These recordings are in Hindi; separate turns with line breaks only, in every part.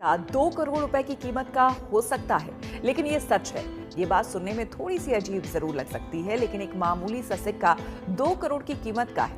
का 2 करोड़ रुपए की कीमत का हो सकता है, लेकिन ये सच है। ये बात सुनने में थोड़ी सी अजीब जरूर लग सकती है, लेकिन एक मामूली सा सिक्का 2 करोड़ की कीमत का है,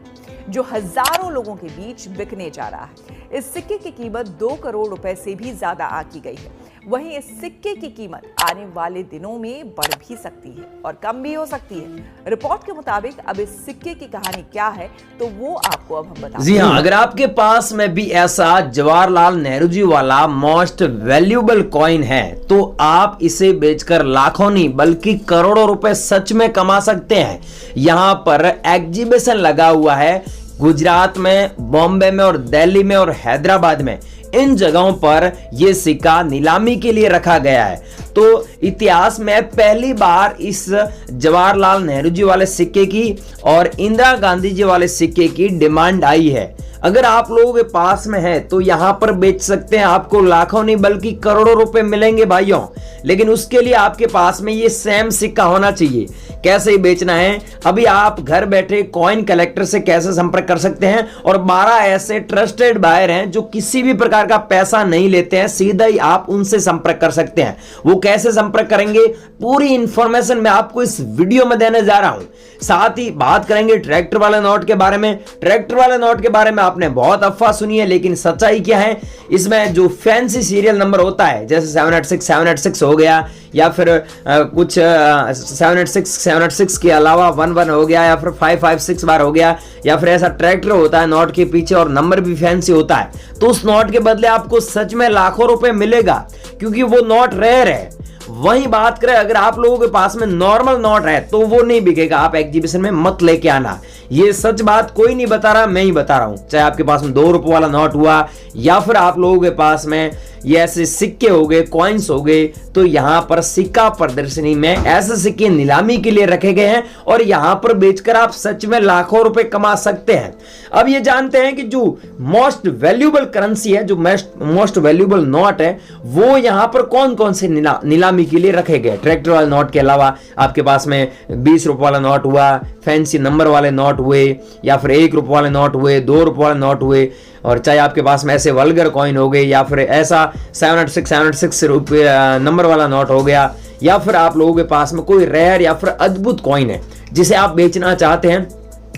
जो हजारों लोगों के बीच बिकने जा रहा है। इस सिक्के की कीमत 2 करोड़ रुपए से भी ज्यादा आंकी गई है। वहीं इस सिक्के की कीमत आने वाले दिनों में बढ़ भी सकती है और कम भी हो सकती है। रिपोर्ट के मुताबिक अब इस सिक्के की कहानी क्या है, तो वो आपको अब हम बताते हैं।
जी हाँ, अगर आपके पास में भी ऐसा जवाहरलाल नेहरू जी वाला मोस्ट वैल्यूएबल कॉइन है, तो आप इसे बेचकर लाखों नहीं बल्कि करोड़ों रुपए सच में कमा सकते हैं। यहाँ पर एग्जीबिशन लगा हुआ है गुजरात में, बॉम्बे में और दिल्ली में और हैदराबाद में। इन जगहों पर यह सिक्का नीलामी के लिए रखा गया है। तो इतिहास में पहली बार इस जवाहरलाल नेहरू जी वाले सिक्के की और इंदिरा गांधी जी वाले सिक्के की डिमांड आई है। अगर आप लोगों के पास में है तो यहां पर बेच सकते हैं, आपको लाखों नहीं बल्कि करोड़ों रुपए मिलेंगे भाइयों। लेकिन उसके लिए आपके पास में ये सेम सिक्का होना चाहिए। कैसे बेचना है, अभी आप घर बैठे कॉइन कलेक्टर से कैसे संपर्क कर सकते हैं, और 12 ऐसे ट्रस्टेड बायर हैं जो किसी भी प्रकार का पैसा नहीं लेते हैं, सीधा ही आप उनसे संपर्क कर सकते हैं। वो कैसे संपर्क करेंगे, पूरी इंफॉर्मेशन मैं आपको इस वीडियो में देने जा रहा हूं। साथ ही बात करेंगे ट्रैक्टर वाले नोट के बारे में। ट्रैक्टर वाले नोट के बारे में आपने बहुत अफवाह सुनी है, लेकिन सच्चाई क्या है, इसमें जो फैंसी सीरियल नंबर होता है, जैसे 786 हो गया, या फिर कुछ 786 के अलावा 11 हो गया, या फिर 556 बार हो गया, या फिर ऐसा ट्रैक्टर होता है नोट के पीछे और नंबर भी फैंसी होता है, तो उस नोट के बदले आपको सच में लाखों रुपए मिलेगा, क्योंकि वो नोट रेयर है। वहीं बात करें अगर आप लोगों के पास में नॉर्मल नोट है तो वो नहीं बिकेगा, आप एग्जीबिशन में मत लेके आना। ये सच बात कोई नहीं बता रहा, मैं ही बता रहा हूं। चाहे आपके पास में 2 रुपए वाला नोट हुआ, या फिर आप लोगों के पास में ये ऐसे सिक्के हो गए, कॉइन्स हो गए, तो यहां पर सिक्का प्रदर्शनी में ऐसे सिक्के नीलामी के लिए रखे गए हैं और यहां पर बेचकर आप सच में लाखों रुपए कमा सकते हैं। अब ये जानते हैं कि जो मोस्ट वैल्यूएबल करेंसी है, जो मोस्ट वैल्यूएबल नोट है, वो यहां पर कौन कौन से नीलामी के लिए रखे गए। ट्रैक्टर वाले नोट के अलावा आपके पास में 20 रुपए वाला नोट हुआ, फैंसी नंबर वाले नोट हुए, या फिर 1 रुपए वाले नोट हुए, 2 रुपए वाले नोट हुए, और चाहे आपके पास में ऐसे वल्गर कॉइन हो गए, या फिर ऐसा 786 रुपये नंबर वाला नोट हो गया, या फिर आप लोगों के पास में कोई रेयर या फिर अद्भुत कॉइन है जिसे आप बेचना चाहते हैं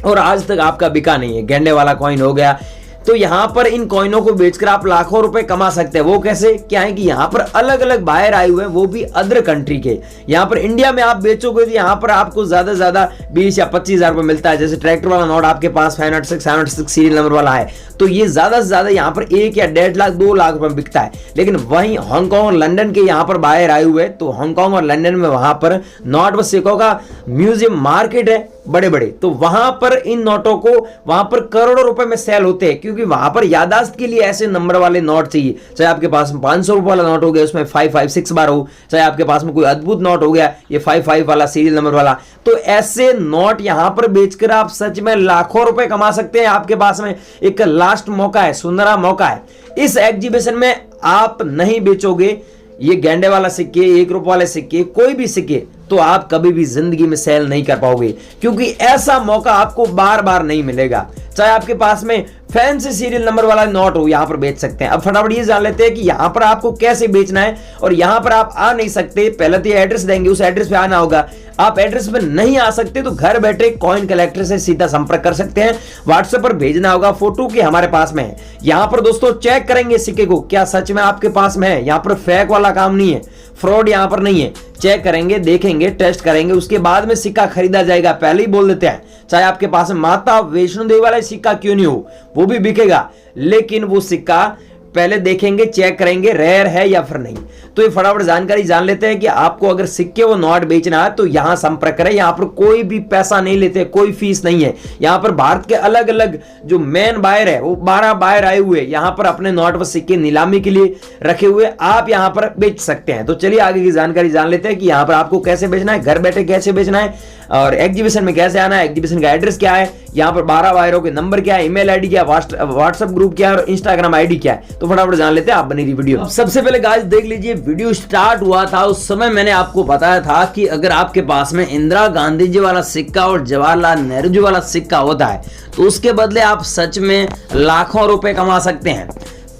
और आज तक आपका बिका नहीं है, गेंडे वाला कॉइन हो गया, तो यहां पर इन कॉइनों को बेचकर आप लाखों रुपए कमा सकते हैं। वो कैसे, क्या है कि यहां पर अलग अलग बायर आए हुए हैं, वो भी अदर कंट्री के। यहां पर इंडिया में आप बेचोगे तो यहां पर आपको ज्यादा से ज्यादा 20 या 25 हजार रुपए मिलता है। जैसे ट्रैक्टर वाला नोट आपके पास 786 सीरियल नंबर वाला है, तो ये ज्यादा से ज्यादा यहां पर 1 या 1.5 लाख 2 लाख रुपए में बिकता है। लेकिन वहीं हांगकांग और लंदन के यहां पर बायर आए हुए, तो हांगकांग और लंदन में वहां पर नोट व सिक्कों का म्यूजियम मार्केट है बड़े बड़े, तो वहां पर इन नोटों को वहां पर करोड़ों रुपए में सेल होते हैं, क्योंकि वहां पर यादाश्त के लिए ऐसे नंबर वाले नोट चाहिए। चाहे आपके पास 500 रुपए वाला नोट हो गया, उसमें 556 बार हो, चाहे आपके पास में कोई अद्भुत नोट हो गया, ये 55 वाला सीरियल नंबर वाला, तो ऐसे नोट यहां पर बेचकर आप सच में लाखों रुपए कमा सकते हैं। आपके पास में एक लास्ट मौका है, सुनहरा मौका है। इस एग्जीबिशन में आप नहीं बेचोगे ये गेंडे वाला सिक्के, 1 रुपए वाले सिक्के, कोई भी सिक्के, तो आप कभी भी जिंदगी में सेल नहीं कर पाओगे, क्योंकि ऐसा मौका आपको बार बार नहीं मिलेगा। चाहे आपके पास में फैंसी सीरियल नंबर वाला नोट हो, यहां पर बेच सकते हैं। अब फटाफट ये जान लेते हैं कि यहां पर आपको कैसे बेचना है, और यहां पर आप आ नहीं सकते, पहले तो ये एड्रेस देंगे, उस एड्रेस पे आना होगा। आप एड्रेस पे नहीं आ सकते तो घर बैठे कॉइन कलेक्टर से सीधा संपर्क कर सकते हैं। व्हाट्सएप पर भेजना होगा फोटो कि हमारे पास में है। यहां पर दोस्तों चेक करेंगे सिक्के को, क्या सच में आपके पास में है। यहां पर फेक वाला काम नहीं है, फ्रॉड यहां पर नहीं है। चेक करेंगे, देखेंगे, टेस्ट करेंगे, उसके बाद में सिक्का खरीदा जाएगा। पहले ही बोल देते हैं, चाहे आपके पास माता वैष्णो देवी वाला सिक्का क्यों नहीं हो, वो भी बिकेगा, लेकिन वो सिक्का पहले देखेंगे, चेक करेंगे रेयर है या फिर नहीं। तो ये फटाफट जानकारी जान लेते हैं कि आपको अगर सिक्के वो नोट बेचना है तो यहां संपर्क करें। यहां पर कोई भी पैसा नहीं लेते, कोई फीस नहीं है। यहां पर भारत के अलग अलग जो मेन बायर है, वो 12 बायर आए हुए यहां पर अपने नोट व सिक्के नीलामी के लिए रखे हुए, आप यहां पर बेच सकते हैं। तो चलिए आगे की जानकारी जान लेते हैं कि यहां पर आपको कैसे बेचना है, घर बैठे कैसे बेचना है, और एग्जीबिशन में कैसे आना है, एग्जीबिशन का एड्रेस क्या है, यहाँ पर 12 बायरों के नंबर क्या है, ईमेल आईडी क्या है, व्हाट्सएप ग्रुप क्या है और इंस्टाग्राम आईडी क्या है। तो फटाफट जान लेते हैं, आप बनी रही वीडियो। सबसे पहले गाइस देख लीजिए, वीडियो स्टार्ट हुआ था उस समय मैंने आपको बताया था कि अगर आपके पास में इंदिरा गांधी जी वाला सिक्का और जवाहरलाल नेहरू जी वाला सिक्का होता है तो उसके बदले आप सच में लाखों रुपए कमा सकते हैं।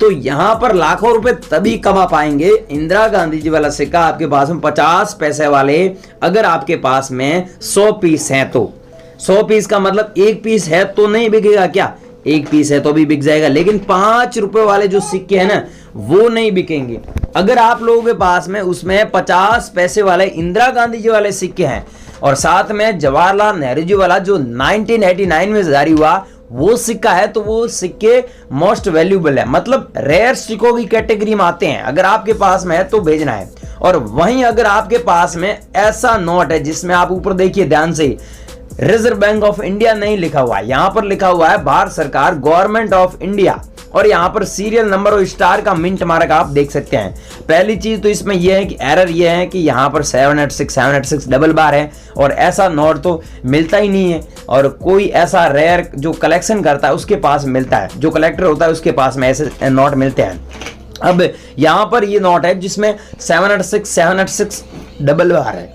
तो यहां पर लाखों रुपए तभी कमा पाएंगे। इंदिरा गांधी जी वाला सिक्का आपके पास में 50 पैसे वाले अगर आपके पास में 100 पीस हैं तो 100 पीस का मतलब एक पीस है तो नहीं बिकेगा क्या, एक पीस है तो भी बिक जाएगा, लेकिन 5 रुपए वाले जो सिक्के हैं ना वो नहीं बिकेंगे। अगर आप लोगों के पास में उसमें 50 पैसे वाले इंदिरा गांधी जी वाले सिक्के हैं और साथ में जवाहरलाल नेहरू जी वाला जो 1989 में जारी हुआ वो सिक्का है, तो वो सिक्के मोस्ट वैल्यूएबल है, मतलब रेयर सिक्कों की कैटेगरी में आते हैं। अगर आपके पास में है तो भेजना है। और वहीं अगर आपके पास में ऐसा नोट है जिसमें आप ऊपर देखिए ध्यान से, रिजर्व बैंक ऑफ इंडिया नहीं लिखा हुआ है, यहां पर लिखा हुआ है भारत सरकार गवर्नमेंट ऑफ इंडिया, और यहां पर सीरियल नंबर और स्टार का मिंट मार्क आप देख सकते हैं। पहली चीज तो इसमें यह है कि एरर यह है कि यहां पर 786 डबल बार है और ऐसा नोट तो मिलता ही नहीं है, और कोई ऐसा रेयर जो कलेक्शन करता है उसके पास मिलता है, जो कलेक्टर होता है उसके पास में ऐसे नोट मिलते हैं। अब यहां पर ये नोट है जिसमें 786 डबल बार है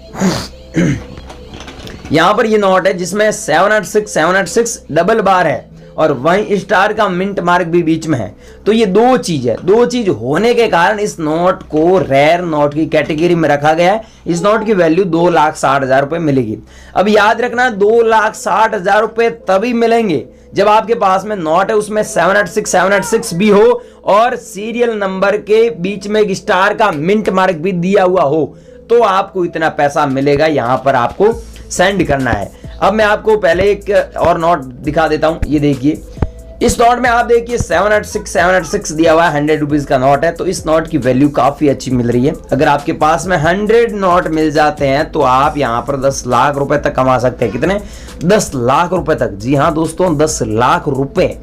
यहां पर ये नोट है जिसमें 786 डबल बार है और वहीं स्टार का मिंट मार्क भी बीच में है। तो ये दो चीज है, दो चीज होने के कारण इस नोट को रेयर नोट की कैटेगरी में रखा गया है। इस नोट की वैल्यू 2,60,000 रुपए मिलेगी। अब याद रखना 2,60,000 रुपए तभी मिलेंगे जब आपके पास में नोट है उसमें 786 भी हो और सीरियल नंबर के बीच में एक स्टार का मिंट मार्क भी दिया हुआ हो, तो आपको इतना पैसा मिलेगा। यहां पर आपको सेंड करना है। अब मैं आपको पहले एक और नोट दिखा देता हूं, ये देखिए। इस नोट में आप देखिए 786 दिया हुआ है, 100 रुपीज का नोट है, तो इस नोट की वैल्यू काफी अच्छी मिल रही है। अगर आपके पास में 100 नोट मिल जाते हैं तो आप यहां पर 10 लाख रुपए तक कमा सकते हैं। कितने? 10 लाख रुपए तक। जी हां दोस्तों, 10 लाख रुपए।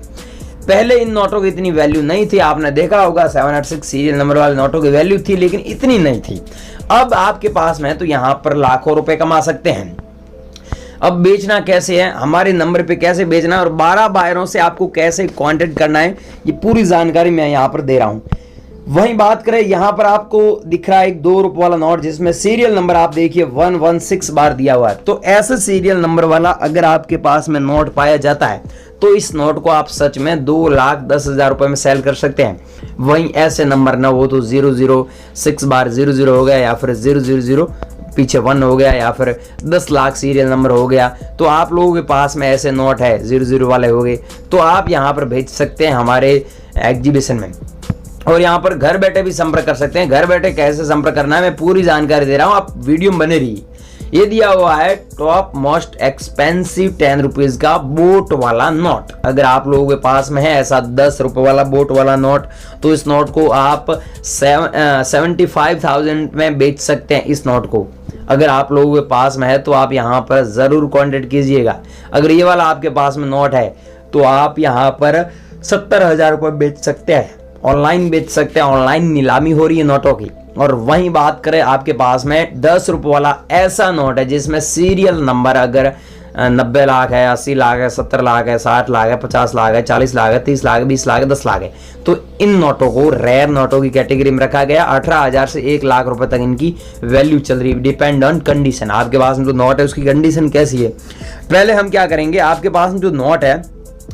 पहले इन नोटों की इतनी वैल्यू नहीं थी, आपने देखा होगा 786 सीरियल नंबर वाले नोटों की वैल्यू थी लेकिन इतनी नहीं थी। अब आपके पास में तो यहां पर लाखों रुपए कमा सकते हैं। अब बेचना कैसे है, हमारे नंबर पे कैसे बेचना है और 12 बायरों से आपको कैसे कांटेक्ट करना है, ये पूरी जानकारी मैं यहां पर दे रहा हूं। वहीं बात करें, यहां पर आपको दिख रहा है एक 2 रुपए वाला नोट जिसमें सीरियल नंबर आप देखिए 116 बार दिया हुआ है। तो ऐसे सीरियल नंबर वाला अगर आपके पास में नोट पाया जाता है तो इस नोट को आप सच में 2,10,000 रुपए में सेल कर सकते हैं। वहीं ऐसे नंबर ना हो तो 006 बार 00 हो गया या फिर 000 पीछे 1 हो गया या फिर 10 लाख सीरियल नंबर हो गया, तो आप लोगों के पास में ऐसे नोट है 00 वाले हो गए, तो आप यहाँ पर भेज सकते हैं हमारे एग्जीबिशन में। और यहाँ पर घर बैठे भी संपर्क कर सकते हैं। घर बैठे कैसे संपर्क करना है मैं पूरी जानकारी दे रहा हूँ, आप वीडियो में बने रहिए। ये दिया हुआ है टॉप मोस्ट एक्सपेंसिव 10 रुपीज का बोट वाला नोट। अगर आप लोगों के पास में है ऐसा 10 रुपए वाला बोट वाला नोट, तो इस नोट को आप 75,000 में बेच सकते हैं। इस नोट को अगर आप लोगों के पास में है तो आप यहाँ पर जरूर कांटेक्ट कीजिएगा। अगर ये वाला आपके पास में नोट है तो आप यहाँ पर 70,000 रुपये बेच सकते हैं, ऑनलाइन बेच सकते हैं। ऑनलाइन नीलामी हो रही है नोटों की। और वहीं बात करें, आपके पास में 10 रुपये वाला ऐसा नोट है जिसमें सीरियल नंबर अगर 90 लाख है, 80 लाख है, 70 लाख है, 60 लाख है, 50 लाख है, 40 लाख है, 30 लाख है, 20 लाख है, 10 लाख है, तो इन नोटों को रेयर नोटों की कैटेगरी में रखा गया। 18,000 से 1 लाख रुपए तक इनकी वैल्यू चल रही है, डिपेंड ऑन कंडीशन। आपके पास में जो नोट है उसकी कंडीशन कैसी है, पहले हम क्या करेंगे, आपके पास में जो नोट है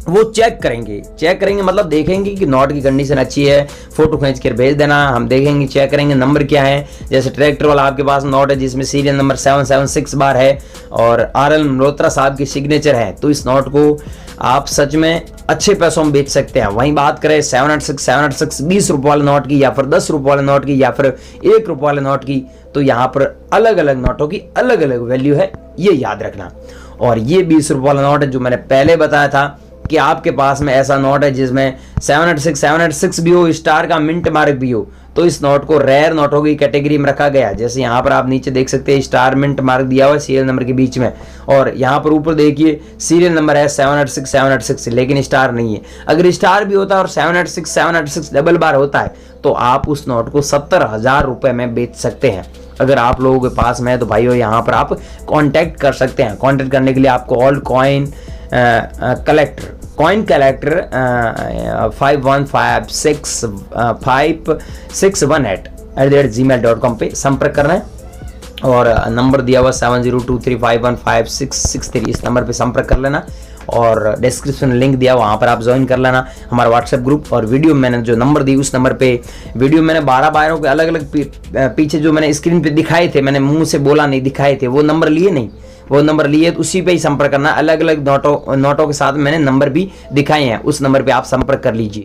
वो चेक करेंगे मतलब देखेंगे कि नोट की कंडीशन अच्छी है, फोटो खींच कर भेज देना, हम देखेंगे, चेक करेंगे नंबर क्या है। जैसे ट्रैक्टर वाला आपके पास नोट है जिसमें सीरियल नंबर 776 बार है और RL मल्होत्रा साहब की सिग्नेचर है, तो इस नोट को आप सच में अच्छे पैसों में बेच सकते हैं। वहीं बात करें 786 20 रुपये वाले नोट की या फिर 10 रुपये वाले नोट की या फिर 1 रुपये वाले नोट की, तो यहाँ पर अलग अलग नोटों की अलग अलग वैल्यू है, ये याद रखना। और ये 20 रुपये वाला नोट है जो मैंने पहले बताया था कि आपके पास में ऐसा नोट है जिसमें 786 भी हो, स्टार का मिंट मार्क भी हो, तो इस नोट को रेयर नोटों की कैटेगरी में रखा गया। जैसे यहाँ पर आप नीचे देख सकते हैं स्टार मिंट मार्क दिया हुआ है सीरियल नंबर के बीच में, और यहाँ पर ऊपर देखिए सीरियल नंबर है 786 लेकिन स्टार नहीं है। अगर स्टार भी होता है और 786 डबल बार होता है तो आप उस नोट को 70,000 रुपए में बेच सकते हैं। अगर आप लोगों के पास में है तो भाइयों यहाँ पर आप कांटेक्ट कर सकते हैं। कांटेक्ट करने के लिए आपको ऑल कॉइन कलेक्टर 515618@gmail.com पे संपर्क करना है और नंबर दिया हुआ 7023515663, इस नंबर पे संपर्क कर लेना। और डिस्क्रिप्शन में लिंक दिया, वहाँ पर आप ज्वाइन कर लेना हमारा व्हाट्सएप ग्रुप। और वीडियो मैंने जो नंबर दी उस नंबर पे वीडियो मैंने 12 बायरों के अलग अलग पीछे जो मैंने स्क्रीन पे दिखाए थे, मैंने मुंह से बोला नहीं, दिखाए थे, वो नंबर लिए नहीं, वो नंबर लिए तो उसी पे ही संपर्क करना। अलग अलग नोटों के साथ मैंने नंबर भी दिखाए हैं, उस नंबर पे आप संपर्क कर लीजिए।